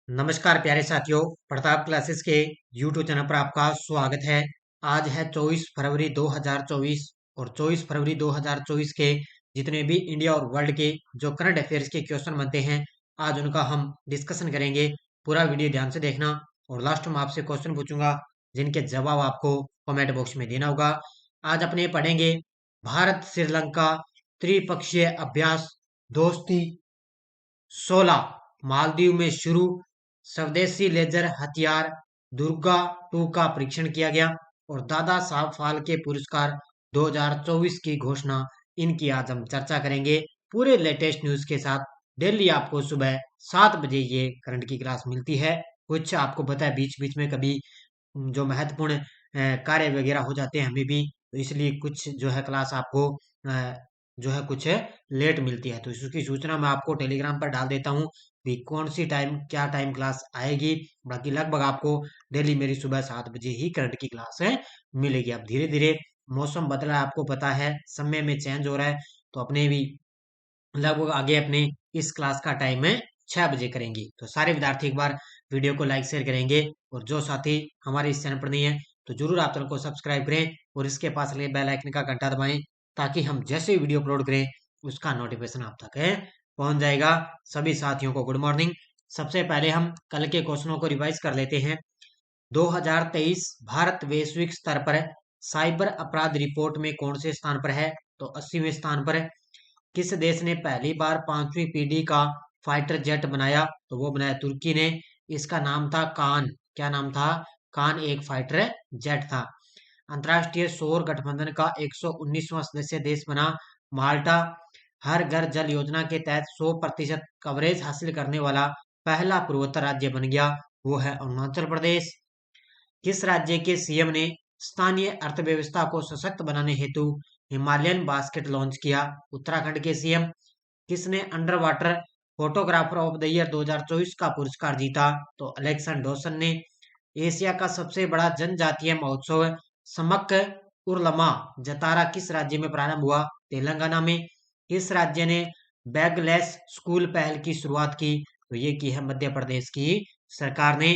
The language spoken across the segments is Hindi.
नमस्कार प्यारे साथियों, प्रताप क्लासेस के यूट्यूब चैनल पर आपका स्वागत है। आज है 24 फरवरी 2024 और 24 फरवरी 2024 के जितने भी इंडिया और वर्ल्ड के जो करंट अफेयर्स के क्वेश्चन बनते हैं, आज उनका हम डिस्कशन करेंगे। पूरा वीडियो ध्यान से देखना और लास्ट में आपसे क्वेश्चन पूछूंगा जिनके जवाब आपको कमेंट बॉक्स में देना होगा। आज अपने पढ़ेंगे भारत श्रीलंका त्रिपक्षीय अभ्यास दोस्ती 16 मालदीव में शुरू, स्वदेशी लेजर हथियार दुर्गा 2 का परीक्षण किया गया और दादा साहब फाल्के पुरस्कार 2024 की घोषणा। इनकी आज हम चर्चा करेंगे पूरे लेटेस्ट न्यूज के साथ। डेली आपको सुबह 7 बजे ये करंट की क्लास मिलती है। कुछ आपको पता है बीच बीच में कभी जो महत्वपूर्ण कार्य वगैरह हो जाते हैं हमें भी, तो इसलिए कुछ जो है क्लास आपको जो है कुछ लेट मिलती है। तो इसकी सूचना मैं आपको टेलीग्राम पर डाल देता हूँ कि कौन सी टाइम क्या टाइम क्लास आएगी। बाकी लगभग आपको डेली मेरी सुबह 7 बजे ही करंट की क्लास है मिलेगी। अब धीरे धीरे मौसम बदला है, आपको पता है समय में चेंज हो रहा है, तो अपने भी लगभग आगे अपने इस क्लास का टाइम है 6 बजे करेंगे। तो सारे विद्यार्थी एक बार वीडियो को लाइक शेयर करेंगे और जो साथी हमारे इस चैनल पर नहीं है तो जरूर आप चैनल को सब्सक्राइब करें और इसके पास लगे बेल आइकन का घंटा दबाएं ताकि हम जैसे ही वीडियो अपलोड करें उसका नोटिफिकेशन आप तक है पहुंच जाएगा। सभी साथियों को गुड मॉर्निंग। सबसे पहले हम कल के क्वेश्चनों को रिवाइज कर लेते हैं। 2023 भारत वैश्विक स्तर पर साइबर अपराध रिपोर्ट में कौन से स्थान पर है? तो 80वें स्थान पर है। किस देश ने पहली बार 5वीं पीढ़ी का फाइटर जेट बनाया? तो वो बनाया तुर्की ने। इसका नाम था कान। क्या नाम था? कान एक फाइटर जेट था। अंतर्राष्ट्रीय सौर गठबंधन का 119वां सदस्य देश बना माल्टा। हर घर जल योजना के तहत 100% कवरेज हासिल करने वाला पहला पूर्वोत्तर राज्य बन गया, वो है अरुणाचल प्रदेश। किस राज्य के सीएम ने स्थानीय अर्थव्यवस्था को सशक्त बनाने हेतु हिमालयन बास्केट लॉन्च किया? उत्तराखंड के सीएम। किसने under water photographer of the year 2024 का पुरस्कार जीता? तो अलेक्सन डोसन ने। एशिया का सबसे बड़ा जनजातीय महोत्सव समक उर्लमा जतारा किस राज्य में प्रारंभ हुआ? तेलंगाना में। किस राज्य ने बैगलेस स्कूल पहल की शुरुआत की? तो ये की है मध्य प्रदेश की सरकार ने।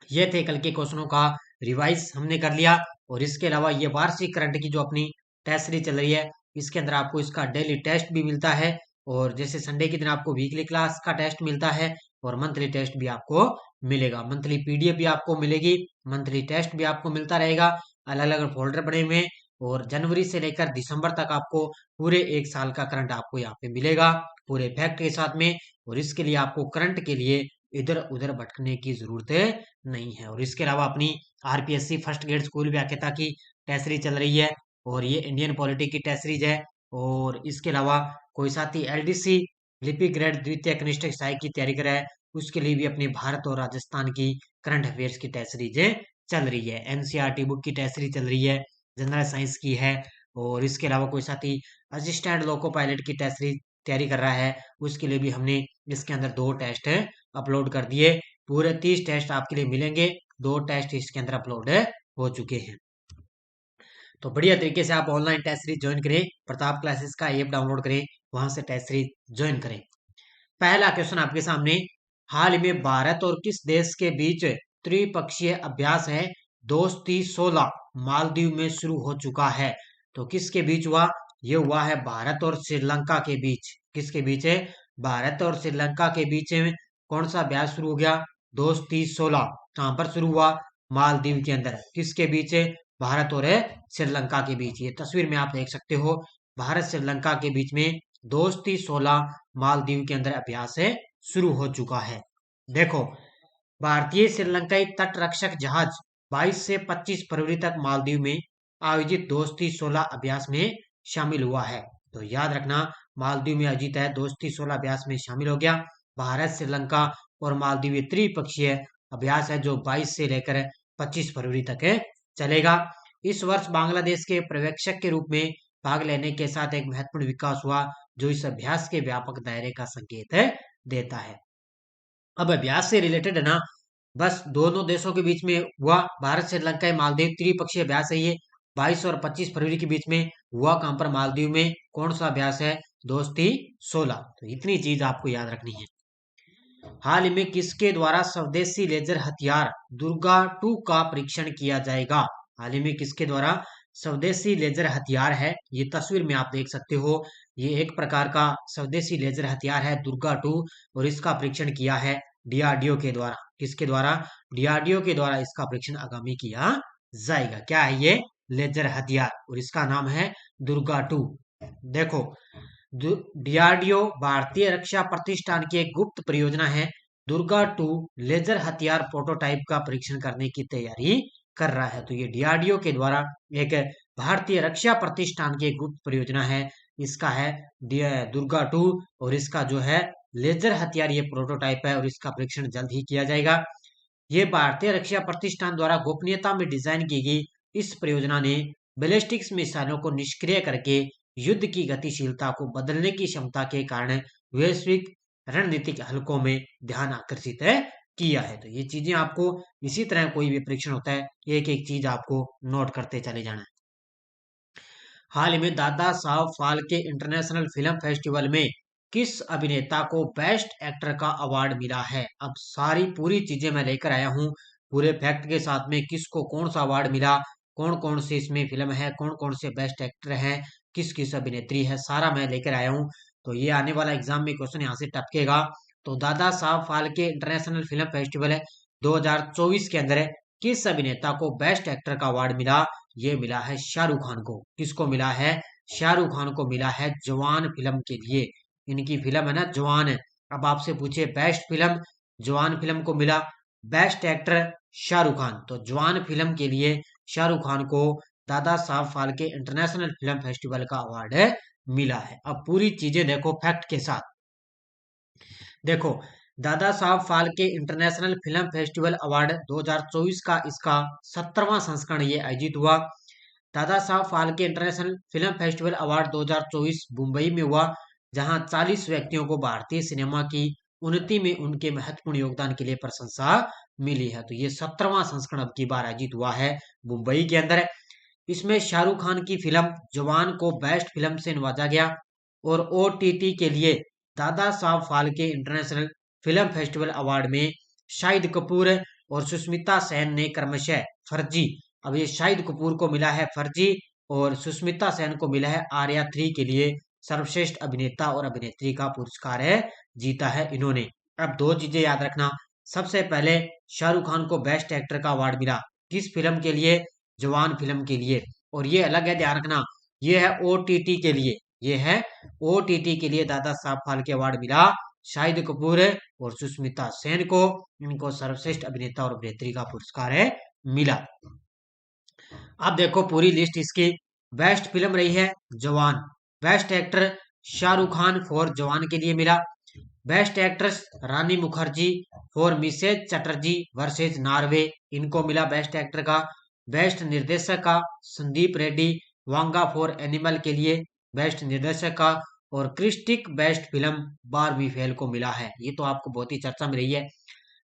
ये थे कल के क्वेश्चनों का रिवाइज हमने कर लिया। और इसके अलावा ये वार्षिक करंट की जो अपनी टेस्ट सीरीज चल रही है, इसके अंदर आपको इसका डेली टेस्ट भी मिलता है और जैसे संडे के दिन आपको वीकली क्लास का टेस्ट मिलता है और मंथली टेस्ट भी आपको मिलेगा। मंथली पीडीएफ भी आपको मिलेगी, मंथली टेस्ट भी आपको मिलता रहेगा। अलग अलग फोल्डर बने हुए हैं और जनवरी से लेकर दिसंबर तक आपको पूरे एक साल का करंट आपको यहाँ पे मिलेगा पूरे फैक्ट के साथ में। और इसके लिए आपको करंट के लिए इधर उधर भटकने की जरूरत नहीं है। और इसके अलावा अपनी आरपीएससी फर्स्ट ग्रेड स्कूल व्याख्याता की टेस्ट सीरीज चल रही है और ये इंडियन पॉलिटी की टेस्ट सीरीज है। और इसके अलावा कोई साथी एलडीसी लिपिक ग्रेड द्वितीय कनिष्ठ सहायक की तैयारी कर रहा है, उसके लिए भी अपने भारत और राजस्थान की करंट अफेयर्स की टेस्ट सीरीज चल रही है। एनसीईआरटी बुक की टेस्ट सीरीज चल रही है, जनरल साइंस की है। और इसके अलावा कोई साथी असिस्टेंट लोको पायलट की टेस्ट सीरीज तैयारी कर रहा है, उसके लिए भी हमने इसके अंदर 2 टेस्ट अपलोड कर दिए। पूरे 30 टेस्ट आपके लिए मिलेंगे, 2 टेस्ट इसके अंदर अपलोड हो चुके हैं। तो बढ़िया तरीके से आप ऑनलाइन टेस्ट सीरीज ज्वाइन करें, प्रताप क्लासेस का ऐप डाउनलोड करें, वहां से टेस्ट सीरीज ज्वाइन करें। पहला क्वेश्चन आपके सामने, हाल ही में भारत और किस देश के बीच त्रिपक्षीय अभ्यास है दोस्ती 16 मालदीव में शुरू हो चुका है? तो किसके बीच हुआ? ये हुआ है भारत और श्रीलंका के बीच। किसके बीच है? भारत और श्रीलंका के बीच में कौन सा अभ्यास शुरू हो गया? दोस्ती 16 कहां पर शुरू हुआ? मालदीव के अंदर। किसके बीच है? भारत और श्रीलंका के बीच। ये तस्वीर में आप देख सकते हो, भारत श्रीलंका के बीच में दोस्ती 16 मालदीव के अंदर अभ्यास शुरू हो चुका है। देखो, भारतीय श्रीलंकाई तट रक्षक जहाज 22 से 25 फरवरी तक मालदीव में आयोजित दोस्ती 16 अभ्यास में शामिल हुआ है। तो याद रखना, मालदीव में आयोजित है दोस्ती 16 अभ्यास में शामिल हो गया। भारत श्रीलंका और मालदीव ये त्रिपक्षीय अभ्यास है जो 22 से लेकर 25 फरवरी तक चलेगा। इस वर्ष बांग्लादेश के पर्यवेक्षक के रूप में भाग लेने के साथ एक महत्वपूर्ण विकास हुआ जो इस अभ्यास के व्यापक दायरे का संकेत देता है। अब अभ्यास से रिलेटेड है ना, बस दोनों देशों के बीच में हुआ, भारत श्रीलंका मालदीव त्रिपक्षीय अभ्यास है ये। 22 और 25 फरवरी के बीच में हुआ। कहां पर? मालदीव में। कौन सा अभ्यास है? दोस्ती 16। तो इतनी चीज आपको याद रखनी है। हाल ही में किसके द्वारा स्वदेशी लेजर हथियार दुर्गा 2 का परीक्षण किया जाएगा? हाल ही में किसके द्वारा स्वदेशी लेजर हथियार है, ये तस्वीर में आप देख सकते हो। ये एक प्रकार का स्वदेशी लेजर हथियार है दुर्गा 2 और इसका परीक्षण किया है डीआरडीओ के द्वारा। किसके द्वारा? डीआरडीओ के द्वारा इसका परीक्षण आगामी किया जाएगा। क्या है ये? लेजर हथियार और इसका नाम है दुर्गा 2। देखो, डीआरडीओ भारतीय रक्षा प्रतिष्ठान की एक गुप्त परियोजना है। दुर्गा 2 लेजर हथियार प्रोटोटाइप का परीक्षण करने की तैयारी कर रहा है। तो ये डीआरडीओ के द्वारा एक भारतीय रक्षा प्रतिष्ठान की एक गुप्त परियोजना है। इसका है दुर्गा 2 और इसका जो है लेजर हथियार ये प्रोटोटाइप है और इसका परीक्षण जल्द ही किया जाएगा। ये भारतीय रक्षा प्रतिष्ठान द्वारा गोपनीयता में डिजाइन की गई इस परियोजना ने बैलिस्टिक्स मिसाइलों को निष्क्रिय करके युद्ध की गतिशीलता को बदलने की क्षमता के कारण वैश्विक रणनीतिक हलकों में ध्यान आकर्षित किया है। तो ये चीजें आपको इसी तरह कोई भी परीक्षण होता है एक एक चीज आपको नोट करते चले जाना है। हाल ही में Dada Saheb Phalke international film festival में किस अभिनेता को बेस्ट एक्टर का अवार्ड मिला है? अब सारी पूरी चीजें मैं लेकर आया हूँ पूरे फैक्ट के साथ में, किसको कौन सा अवार्ड मिला, कौन कौन सी इसमें फिल्म है, कौन कौन से बेस्ट एक्टर हैं, किस किस अभिनेत्री है, सारा मैं लेकर आया हूँ। तो ये आने वाला एग्जाम में क्वेश्चन यहाँ से टपकेगा। तो Dada Saheb Phalke international film festival है 2024 के अंदर किस अभिनेता को बेस्ट एक्टर का अवार्ड मिला? ये मिला है शाहरुख खान को। किसको मिला है? शाहरुख खान को मिला है जवान फिल्म के लिए। इनकी फिल्म है ना जवान है। अब आपसे पूछे बेस्ट फिल्म, जवान फिल्म को मिला। बेस्ट एक्टर शाहरुख खान, तो जवान फिल्म के लिए शाहरुख खान को Dada Saheb Phalke international film festival का अवार्ड मिला है। अब पूरी चीजें देखो फैक्ट के साथ। देखो, Dada Saheb Phalke international film festival award 2024 का इसका 17वां संस्करण ये आयोजित हुआ। Dada Saheb Phalke international film festival award 2024 Mumbai में हुआ, जहां 40 व्यक्तियों को भारतीय सिनेमा की उन्नति में उनके महत्वपूर्ण योगदान के लिए प्रशंसा मिली है। तो ये 17वां संस्करण अब की बार आयोजित हुआ है मुंबई के अंदर। इसमें शाहरुख खान की फिल्म जवान को बेस्ट फिल्म से नवाजा गया और ओटीटी के लिए Dada Saheb Phalke international film festival award में शाहिद कपूर और सुष्मिता सेन ने क्रमशः फर्जी, अब ये शाहिद कपूर को मिला है फर्जी और सुष्मिता सेन को मिला है आर्या 3 के लिए सर्वश्रेष्ठ अभिनेता और अभिनेत्री का पुरस्कार जीता है इन्होंने। अब दो चीजें याद रखना, सबसे पहले शाहरुख खान को बेस्ट एक्टर का अवार्ड मिला, किस फिल्म के लिए? जवान फिल्म के लिए। और ये अलग है, ध्यान रखना, ये है ओटीटी के लिए, ये है ओटीटी के लिए दादा साहब फाल्के अवार्ड मिला शाहिद कपूर और सुष्मिता सेन को, इनको सर्वश्रेष्ठ अभिनेता और अभिनेत्री का पुरस्कार मिला। अब देखो पूरी लिस्ट इसकी। बेस्ट फिल्म रही है Jawan. Best actor Shahrukh Khan for Jawan के लिए मिला। Best actress Rani Mukherjee for Mrs Chatterjee versus Norway, इनको मिला बेस्ट एक्टर का। बेस्ट निर्देशक का संदीप रेड्डी वांगा फॉर एनिमल के लिए बेस्ट निर्देशक का। और क्रिस्टिक बेस्ट फिल्म बारबी फेल को मिला है। ये तो आपको बहुत ही चर्चा में रही है।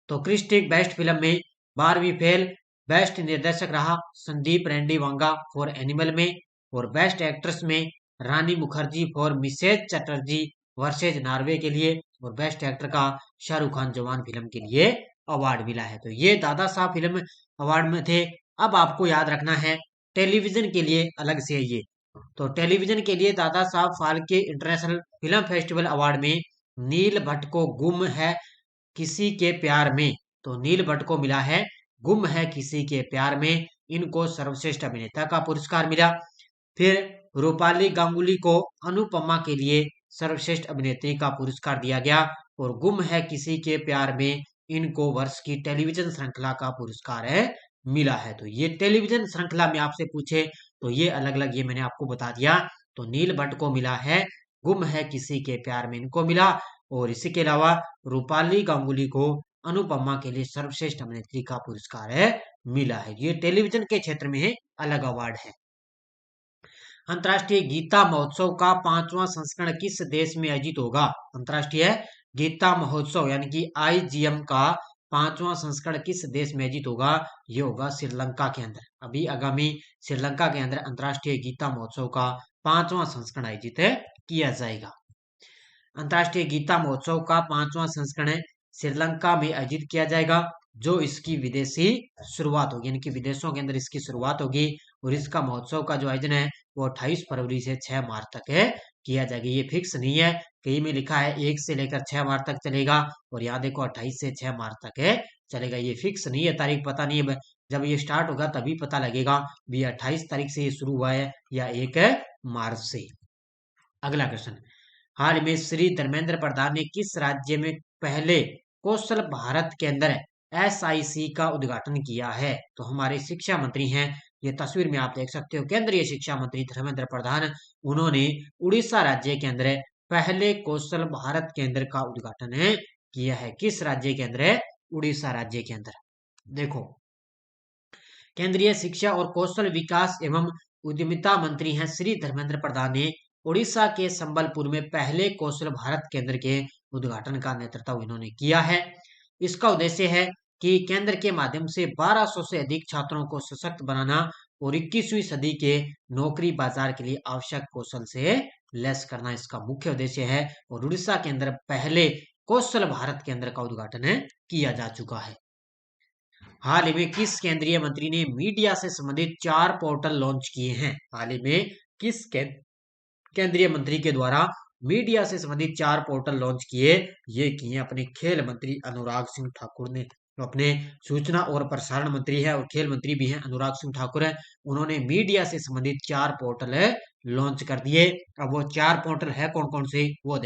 तो क्रिस्टिक बेस्ट फिल्म में बारबी फेल बेस्ट निर्देशक रहा संदीप रेड्डी वांगा फॉर एनिमल में, और बेस्ट एक्ट्रेस में Rani Mukherjee for Mrs Chatterjee versus Norway के लिए, और बेस्ट एक्टर का शाहरुख खान जवान फिल्म के लिए अवार्ड मिला है। तो ये दादा साहब फिल्म अवार्ड में थे। अब आपको याद रखना है टेलीविजन के लिए अलग से ये। तो टेलीविजन के लिए Dada Saheb Phalke international film festival award में नील भट्ट को गुम है किसी के प्यार में, तो नील भट्ट को मिला है गुम है किसी के प्यार में, इनको सर्वश्रेष्ठ अभिनेता का पुरस्कार मिला। फिर रूपाली गांगुली को अनुपमा के लिए सर्वश्रेष्ठ अभिनेत्री का पुरस्कार दिया गया, और गुम है किसी के प्यार में इनको वर्ष की टेलीविजन श्रृंखला का पुरस्कार मिला है। तो ये टेलीविजन श्रृंखला में आपसे पूछे तो ये अलग अलग ये मैंने आपको बता दिया। तो नील भट्ट को मिला है गुम है किसी के प्यार में, इनको मिला, और इसी के अलावा रूपाली गांगुली को अनुपमा के लिए सर्वश्रेष्ठ अभिनेत्री का पुरस्कार मिला है। ये टेलीविजन के क्षेत्र में अलग अवार्ड है। अंतर्राष्ट्रीय गीता महोत्सव का 5वां संस्करण किस देश में आयोजित होगा? अंतर्राष्ट्रीय गीता महोत्सव यानी कि आईजीएम का 5वां संस्करण किस देश में आयोजित होगा? ये होगा श्रीलंका के अंदर। अभी आगामी श्रीलंका के अंदर अंतर्राष्ट्रीय गीता महोत्सव का 5वां संस्करण आयोजित किया जाएगा। अंतर्राष्ट्रीय गीता महोत्सव का 5वां संस्करण श्रीलंका में आयोजित किया जाएगा, जो इसकी विदेशी शुरुआत होगी, यानी कि विदेशों के अंदर इसकी शुरुआत होगी। और इसका महोत्सव का जो आयोजन है वो 28 फरवरी से 6 मार्च तक है किया जाएगा। ये फिक्स नहीं है, कहीं में लिखा है 1 से लेकर 6 मार्च तक चलेगा, और यहाँ देखो 28 से 6 मार्च तक है चलेगा। ये फिक्स नहीं है, तारीख पता नहीं है, जब ये स्टार्ट होगा तभी पता लगेगा भी 28 तारीख से ये शुरू हुआ है या 1 मार्च से। अगला क्वेश्चन, हाल में श्री धर्मेंद्र प्रधान ने किस राज्य में पहले कौशल भारत केंद्र एसआईसी का उद्घाटन किया है? तो हमारे शिक्षा मंत्री हैं, ये तस्वीर में आप देख सकते हो, केंद्रीय शिक्षा मंत्री धर्मेंद्र प्रधान, उन्होंने उड़ीसा राज्य के अंदर पहले कौशल भारत केंद्र का उद्घाटन किया है। किस राज्य के अंदर है? उड़ीसा राज्य के अंदर। देखो, केंद्रीय शिक्षा और कौशल विकास एवं उद्यमिता मंत्री हैं श्री धर्मेंद्र प्रधान ने उड़ीसा के संबलपुर में पहले कौशल भारत केंद्र के उद्घाटन का नेतृत्व इन्होंने किया है। इसका उद्देश्य है कि केंद्र के माध्यम से 1200 से अधिक छात्रों को सशक्त बनाना और 21वीं सदी के नौकरी बाजार के लिए आवश्यक कौशल से लैस करना इसका मुख्य उद्देश्य है। और उड़ीसा के अंदर पहले कौशल भारत केंद्र का उद्घाटन किया जा चुका है। हाल ही में किस केंद्रीय मंत्री ने मीडिया से संबंधित 4 पोर्टल लॉन्च किए हैं? हाल ही में किस केंद्रीय मंत्री के द्वारा मीडिया से संबंधित 4 पोर्टल लॉन्च किए? ये किए अपने खेल मंत्री अनुराग सिंह ठाकुर ने। अपने सूचना और प्रसारण मंत्री है और खेल मंत्री भी हैं अनुराग सिंह ठाकुर है, उन्होंने मीडिया से संबंधित 4 पोर्टल लॉन्च कर दिए। अब वो 4 पोर्टल है कौन कौन से, वो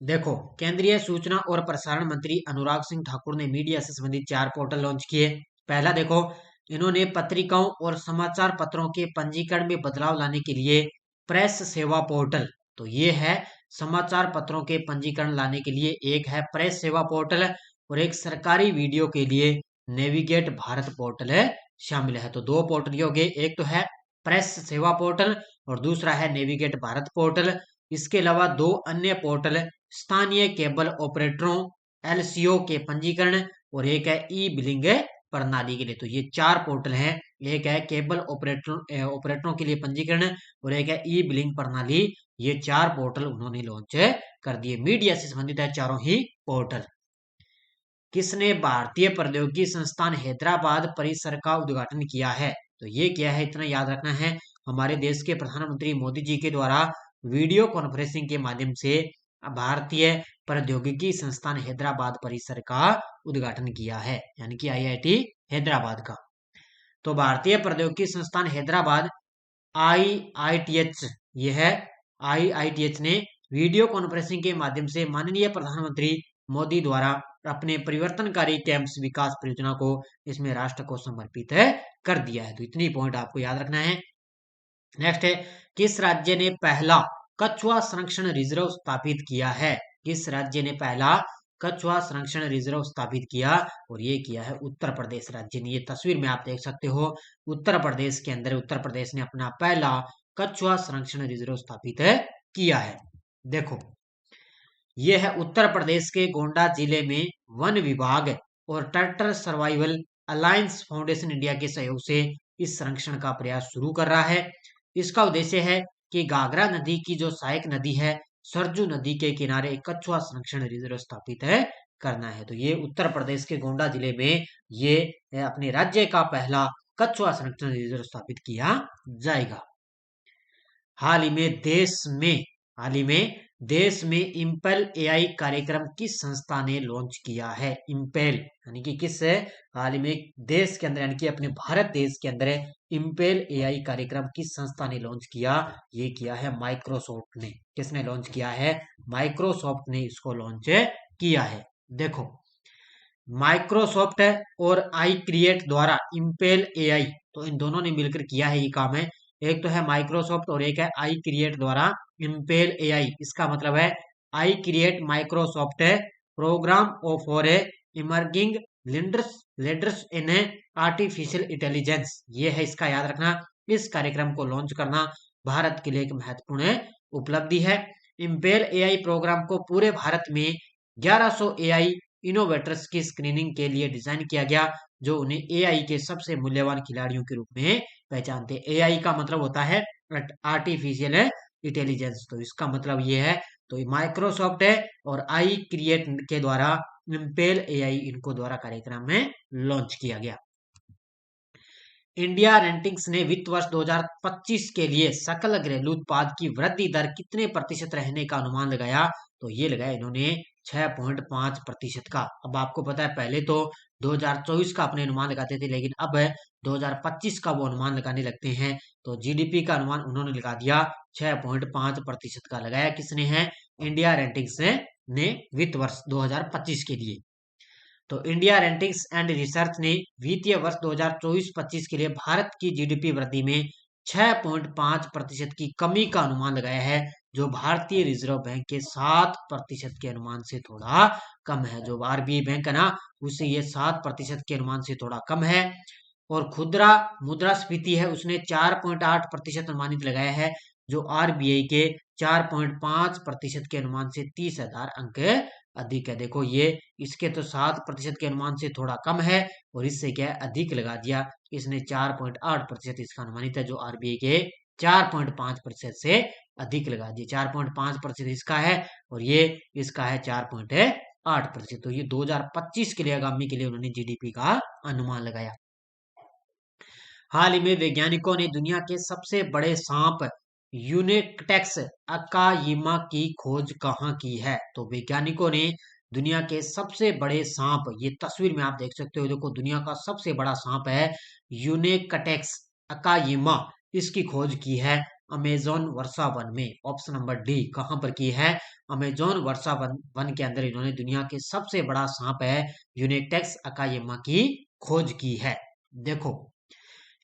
देखो, केंद्रीय सूचना और प्रसारण मंत्री अनुराग सिंह ठाकुर ने मीडिया से संबंधित 4 पोर्टल लॉन्च किए। पहला देखो, इन्होंने पत्रिकाओं और समाचार पत्रों के पंजीकरण में बदलाव लाने के लिए प्रेस सेवा पोर्टल, तो ये है समाचार पत्रों के पंजीकरण लाने के लिए एक है प्रेस सेवा पोर्टल, और एक सरकारी वीडियो के लिए नेविगेट भारत पोर्टल शामिल है। तो 2 पोर्टल हो गए, एक तो है प्रेस सेवा पोर्टल और दूसरा है नेविगेट भारत पोर्टल। इसके अलावा 2 अन्य पोर्टल स्थानीय केबल ऑपरेटरों एलसीओ के पंजीकरण और एक है ई बिलिंग प्रणाली के लिए। तो ये 4 पोर्टल हैं, एक है केबल ऑपरेटरों के लिए पंजीकरण और एक है ई बिलिंग प्रणाली। ये 4 पोर्टल उन्होंने लॉन्च कर दिए, मीडिया से संबंधित है चारों ही पोर्टल। किसने भारतीय प्रौद्योगिकी संस्थान हैदराबाद परिसर का उद्घाटन किया है? तो ये क्या है, इतना याद रखना है, हमारे देश के प्रधानमंत्री मोदी जी के द्वारा वीडियो कॉन्फ्रेंसिंग के माध्यम से भारतीय प्रौद्योगिकी संस्थान हैदराबाद परिसर का उद्घाटन किया है, यानी कि आईआईटी हैदराबाद का। तो भारतीय प्रौद्योगिकी संस्थान हैदराबाद आईआईटीएच, ये है आईआईटीएच ने वीडियो कॉन्फ्रेंसिंग के माध्यम से माननीय प्रधानमंत्री मोदी द्वारा अपने परिवर्तनकारी कैंपस विकास परियोजना को इसमें राष्ट्र को समर्पित कर दिया है। तो इतनी पॉइंट आपको याद रखना है। नेक्स्ट है, किस राज्य ने पहला कछुआ संरक्षण रिजर्व स्थापित किया है? किस राज्य ने पहला कछुआ संरक्षण रिजर्व स्थापित किया? और ये किया है उत्तर प्रदेश राज्य ने। ये तस्वीर में आप देख सकते हो, उत्तर प्रदेश के अंदर उत्तर प्रदेश ने अपना पहला कछुआ संरक्षण रिजर्व स्थापित किया है। देखो, ये है उत्तर प्रदेश के गोंडा जिले में वन विभाग और turtle survival alliance foundation India के सहयोग से इस संरक्षण का प्रयास शुरू कर रहा है। इसका उद्देश्य है कि घाघरा नदी की जो सहायक नदी है सरजू नदी के किनारे कछुआ संरक्षण रिजर्व स्थापित करना है। तो ये उत्तर प्रदेश के गोंडा जिले में ये अपने राज्य का पहला कछुआ संरक्षण रिजर्व स्थापित किया जाएगा। हाल ही में देश में इम्पेल एआई कार्यक्रम किस संस्था ने लॉन्च किया है? इम्पेल यानी कि किस हाल ही में देश के अंदर, यानी कि अपने भारत देश के अंदर इम्पेल एआई कार्यक्रम किस संस्था ने लॉन्च किया? ये किया है माइक्रोसॉफ्ट ने। किसने लॉन्च किया है? माइक्रोसॉफ्ट ने इसको लॉन्च किया है। देखो, माइक्रोसॉफ्ट और आई क्रिएट द्वारा इम्पेल एआई, तो इन दोनों ने मिलकर किया है ये काम है। एक तो है माइक्रोसॉफ्ट और एक है आई क्रिएट द्वारा इम्पेल एआई। इसका मतलब है iCreate Microsoft program for emerging leaders in artificial intelligence, ये है, इसका याद रखना। इस कार्यक्रम को लॉन्च करना भारत के लिए एक महत्वपूर्ण उपलब्धि है। इम्पेल एआई प्रोग्राम को पूरे भारत में 1100 एआई इनोवेटर्स की स्क्रीनिंग के लिए डिजाइन किया गया, जो उन्हें एआई के सबसे मूल्यवान खिलाड़ियों के रूप में पहचानते हैं। एआई का मतलब होता है आर्टिफिशियल इंटेलिजेंस, तो इसका मतलब ये है तो माइक्रोसॉफ्ट है और आई क्रिएट के द्वारा इम्पेल एआई इनको द्वारा कार्यक्रम में लॉन्च किया गया। इंडिया रेटिंग्स ने वित्त वर्ष 2025 के लिए सकल घरेलू उत्पाद की वृद्धि दर कितने प्रतिशत रहने का अनुमान लगाया? तो ये लगाया इन्होंने 6.5% का। अब आपको पता है पहले तो 2024 का अपने अनुमान लगाते थे, लेकिन अब 2025 का वो अनुमान लगाने लगते हैं। तो जीडीपी का अनुमान उन्होंने लगा दिया 6.5% का। लगाया किसने है? इंडिया रेटिंग्स ने वित्त वर्ष 2025 के लिए। तो इंडिया रेटिंग्स एंड रिसर्च ने वित्तीय वर्ष 2024-25 के लिए भारत की जीडीपी वृद्धि में 6.5% की कमी का अनुमान लगाया है, जो भारतीय रिजर्व बैंक के 7% के अनुमान से थोड़ा कम है। जो आरबीआई बैंक है ना, उससे ये 7% के अनुमान से थोड़ा कम है। और खुदरा मुद्रास्फीति है, उसने 4.8% अनुमानित लगाया है, जो आरबीआई के 4.5% के अनुमान से 30,000 अंक अधिक है। देखो ये इसके तो 7% के अनुमान से थोड़ा कम है, और इससे क्या है अधिक लगा दिया, इसने 4.8% इसका अनुमानित है, जो आरबीआई के 4.5% से अधिक लगा दिया। 4.5% इसका है और ये इसका है 4.8%। तो ये 2025 के लिए आगामी के लिए उन्होंने जीडीपी का अनुमान लगाया। हाल ही में वैज्ञानिकों ने दुनिया के सबसे बड़े सांप यूनिकटेक्स अकायिमा की खोज कहाँ की है? तो वैज्ञानिकों ने दुनिया के सबसे बड़े सांप, ये तस्वीर में आप देख सकते हो, देखो दुनिया का सबसे बड़ा सांप है यूनिकटेक्स अकायिमा, इसकी खोज की है अमेजोन वर्षा वन में। ऑप्शन नंबर डी कहां पर की है? अमेजोन वर्षा वन के अंदर इन्होंने दुनिया के सबसे बड़ा सांप है यूनिकटेक्स अकायिमा की खोज की है। देखो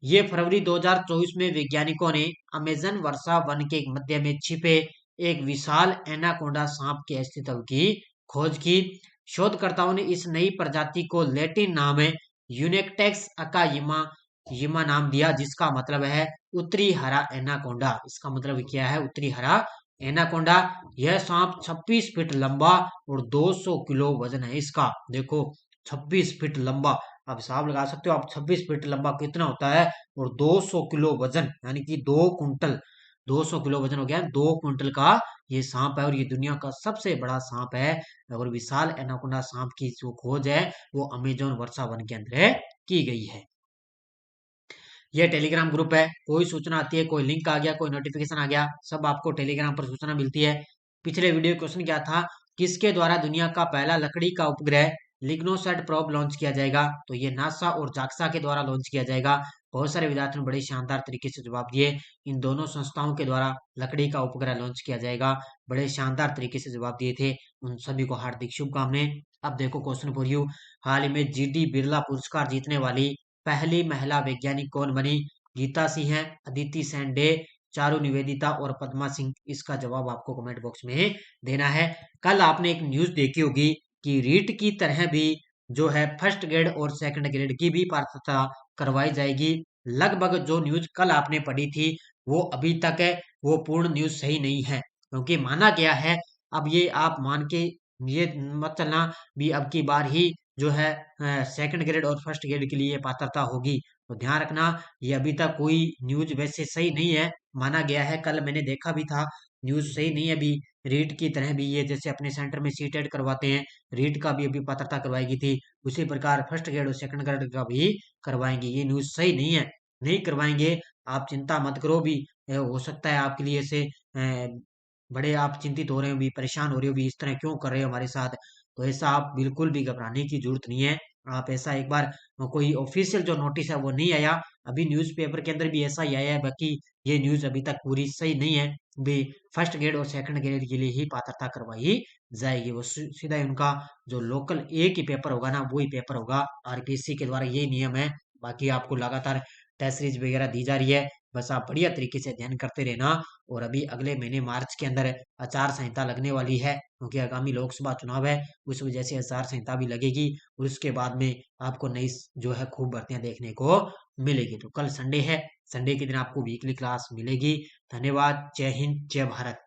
ये फरवरी 2024 में वैज्ञानिकों ने अमेजन वर्षा वन के मध्य में छिपे एक विशाल एनाकोंडा सांप के अस्तित्व की खोज की। शोधकर्ताओं ने इस नई प्रजाति को लैटिन नाम है यूनिकटेक्स अकायिमा नाम दिया, जिसका मतलब है उत्तरी हरा एनाकोंडा। इसका मतलब क्या है? उत्तरी हरा एनाकोंडा। यह सांप 26 फीट लंबा और 200 किलो वजन है इसका। देखो 26 फीट लंबा, आप हिसाब लगा सकते हो आप 26 फीट लंबा कितना होता है, और 200 किलो वजन, यानी कि 2 कुंटल, 200 किलो वजन हो गया, 2 कुंटल का ये सांप है, और ये दुनिया का सबसे बड़ा सांप है। और विशाल एनाकोंडा सांप की जो खोज है वो अमेजोन वर्षा वन के अंदर की गई है। ये टेलीग्राम ग्रुप है, कोई सूचना आती है, कोई लिंक आ गया, कोई नोटिफिकेशन आ गया, सब आपको टेलीग्राम पर सूचना मिलती है। पिछले वीडियो क्वेश्चन क्या था? किसके द्वारा दुनिया का पहला लकड़ी का उपग्रह लिग्नोसैट प्रोब लॉन्च किया जाएगा? तो ये नासा और जाक्सा के द्वारा लॉन्च किया जाएगा। बहुत सारे विद्यार्थियों ने बड़े शानदार तरीके से जवाब दिए। इन दोनों संस्थाओं के द्वारा लकड़ी का उपग्रह लॉन्च किया जाएगा। बड़े शानदार तरीके से जवाब दिए थे, उन सभी को हार्दिक शुभकामनाएं। अब देखो क्वेश्चन फॉर यू, हाल ही में जीडी बिरला पुरस्कार जीतने वाली पहली महिला वैज्ञानिक कौन बनी? गीता सिंह है, अदिति सेंडे, चारू निवेदिता और पद्मा सिंह। इसका जवाब आपको कमेंट बॉक्स में देना है। कल आपने एक न्यूज देखी होगी कि रीट की तरह भी जो है फर्स्ट ग्रेड और सेकंड ग्रेड की भी पात्रता करवाई जाएगी। लगभग जो न्यूज कल आपने पढ़ी थी वो अभी तक है वो पूर्ण न्यूज सही नहीं है, क्योंकि माना गया है, अब ये आप मान के ये मत चलना भी अब की बार ही जो है सेकंड ग्रेड और फर्स्ट ग्रेड के लिए पात्रता होगी। तो ध्यान रखना, ये अभी तक कोई न्यूज वैसे सही नहीं है, माना गया है, कल मैंने देखा भी था, न्यूज सही नहीं है अभी। रीट की तरह भी ये जैसे अपने सेंटर में सीटेड करवाते हैं, रीट का भी अभी पात्रता करवाएगी थी, उसी प्रकार फर्स्ट ग्रेड और सेकंड ग्रेड का भी करवाएंगे। ये न्यूज सही नहीं है, नहीं करवाएंगे, आप चिंता मत करो भी। हो सकता है आपके लिए ऐसे बड़े आप चिंतित हो रहे हो भी, परेशान हो रहे हो भी, इस तरह क्यों कर रहे हो हमारे साथ। तो ऐसा आप बिल्कुल भी घबराने की जरूरत नहीं है। आप ऐसा एक बार कोई ऑफिशियल जो नोटिस है वो नहीं आया, अभी न्यूज़पेपर के अंदर भी ऐसा ही आया है, बाकी ये न्यूज़ अभी तक पूरी सही नहीं है भी। फर्स्ट ग्रेड और सेकंड ग्रेड के लिए ही पात्रता करवाई जाएगी। वो सीधा ही उनका जो लोकल एक ही पेपर होगा ना, वो ही पेपर होगा, आरपीएससी के द्वारा यही नियम है। बाकी आपको लगातार टेस्ट सीरीज वगैरह दी जा रही है, बस आप बढ़िया तरीके से अध्ययन करते रहना। और अभी अगले महीने मार्च के अंदर आचार संहिता लगने वाली है, क्योंकि आगामी लोकसभा चुनाव है, उस वजह से आचार संहिता भी लगेगी, और उसके बाद में आपको नई जो है खूब भर्तियां देखने को मिलेगी। तो कल संडे है, संडे के दिन आपको वीकली क्लास मिलेगी। धन्यवाद, जय हिंद, जय भारत।